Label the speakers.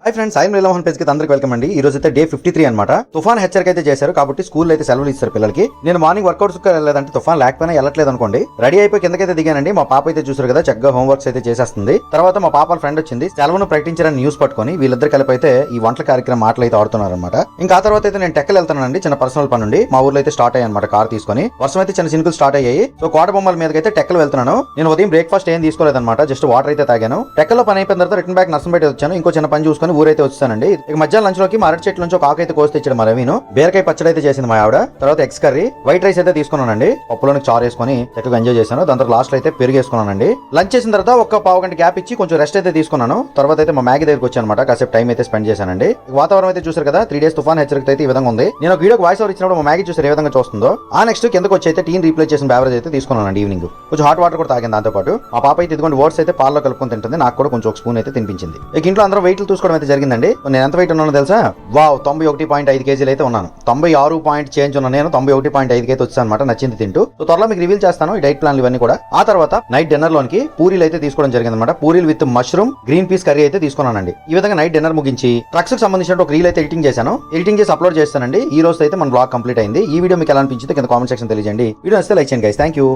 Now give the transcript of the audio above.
Speaker 1: Hi friends, I'm Leelamohan page కి అందరికి welcome అండి. ఈ రోజు అయితే డే 53 అనమాట. తుఫాన్ హెచ్చరిక అయితే చేశారు కాబట్టి స్కూల్ అయితే సెలవులు ఇస్తారు పిల్లలకి. నేను మార్నింగ్ వర్కౌట్స్ వెళ్ళలేదంటే తుఫాన్ లేకపోయినా వెళ్ళట్లేదు అనుకోండి. రెడీ అయిపోయి కిందకైతే దిగానండి. మా పాప అయితే చూసారు కదా, చక్కగా హోంవర్క్స్ అయితే చేసేస్తుంది. తర్వాత మా పాప ఫ్రెండ్ వచ్చింది, సెలవును ప్రకటించారని న్యూస్ పట్టుకొని వీళ్ళిద్దరు కలిపి అయితే ఈ వంటల కార్యక్రమం ఆటలు అయితే ఆడుతున్నారు అనమాట. ఇంకా ఆ తర్వాత అయితే నేను టెక్కలు వెళ్తానండి, చిన్న పర్సనల్ పని నుండి. మా ఊర్లో అయితే స్టార్ట్ అయ్యాయి అనమాట కార్ తీసుకొని. వర్షం అయితే చిన్న చినుకులు స్టార్ట్ అయ్యాయి. సో కోట బొమ్మల మీదకి అయితే టెక్కలు వెళ్తున్నాను. నేను ఉదయం బ్రేక్ఫాస్ట్ ఏం తీసుకోలేదన్నమాట, జస్ట్ వాటర్ అయితే తాగాను. టెక్కల్లో పని అయిపోయిన తర్వాత రిటర్న్ బ్యాక్ నర్సంపేట వచ్చాను. ఇంకో చిన్న పని చూసుకొని ఊరైతే వచ్చానండి. ఇక మధ్యాహ్నం లంచ్ లోకి అరటి చెట్ల నుంచి ఒక ఆకు అయితే కోసి తెచ్చాడు మా రవీను. బీరకాయ పచ్చడి అయితే చేసింది మా ఆవిడ. తర్వాత ఎగ్స్ కర్రీ, వైట్ రైస్ అయితే తీసుకున్నానండి. పప్పులోకి చారు వేసుకొని చక్కగా ఎంజాయ్ చేశాను. దాని తర్వాత లాస్ట్ లో అయితే పెరుగు వేసుకున్నానండి. లంచ్ చేసిన తర్వాత ఒక పావు గంట గ్యాప్ ఇచ్చి కొంచెం రెస్ట్ అయితే తీసుకున్నాను. తర్వాత అయితే మా మ్యాగీ దగ్గరికి వచ్చాను అనమాట. కాసేపు టైం అయితే స్పెండ్ చేశానండి. వాతావరణం అయితే చూసారు కదా, 3 days తుఫాన్ హెచ్చరిక అయితే ఈ విధంగా ఉంది. నేను ఒక వీడియోకి వాయిస్ ఓవర్ ఇచ్చినప్పుడు మా మ్యాగీ చూసారు ఏ విధంగా చూస్తుందో. ఆ నెక్స్ట్ కిందకి వచ్చి అయితే టీన్ రీప్లేస్ చేసిన బేవరేజ్ అయితే తీసుకున్నానండి. ఈవినింగ్ కొంచెం హాట్ వాటర్ కూడా తాగింది. దాంతో పాటు మా పాప అయితే ఇదిగోండి ఓట్స్ అయితే పాలలో కలుపుకొని తింటుంది. నాకు కూడా కొంచెం ఒక స్పూన్ అయితే తినిపించింది. ఇక ఇంట్లో అందరూ వెయిట్లు చూసుకోవడం అయితే జరిగిందండి. నేను ఎంత వెయిట్ ఉన్నానో తెలుసా? వావ్, 91.5 kg అయితే ఉన్నాను. 96 చేంజ్ ఉన్నాను. నేను 91.5 అయితే వచ్చాను అనమాట, నచ్చింది తింటూ. సో త్వరలో మీకు రివీల్ చేస్తాను ఈ డైట్ ప్లాన్లు ఇవన్నీ కూడా. ఆ తర్వాత నైట్ డిన్నర్ లోనికి పూరీలు అయితే తీసుకోవడం జరిగింది అనమాట. పూరీలు with mushroom green peas curry అయితే తీసుకున్నానండి. ఈ విధంగా నైట్ డిన్నర్ ముగించి ట్రక్స్ కి సంబంధించిన ఒక రీల్ అయితే ఎడిటింగ్ చేశాను. ఎడిటింగ్ చేసి అప్లోడ్ చేస్తానండి. ఈ రోజు అయితే మన బ్లాగ్ కంప్లీట్ అయింది. ఈ వీడియో మీకు ఎలా అనిపించింది కింద కామెంట్ సెక్షన్ తెలియజేయండి. వీడియో నచ్చితే లైక్ చేయండి గైస్. Thank you.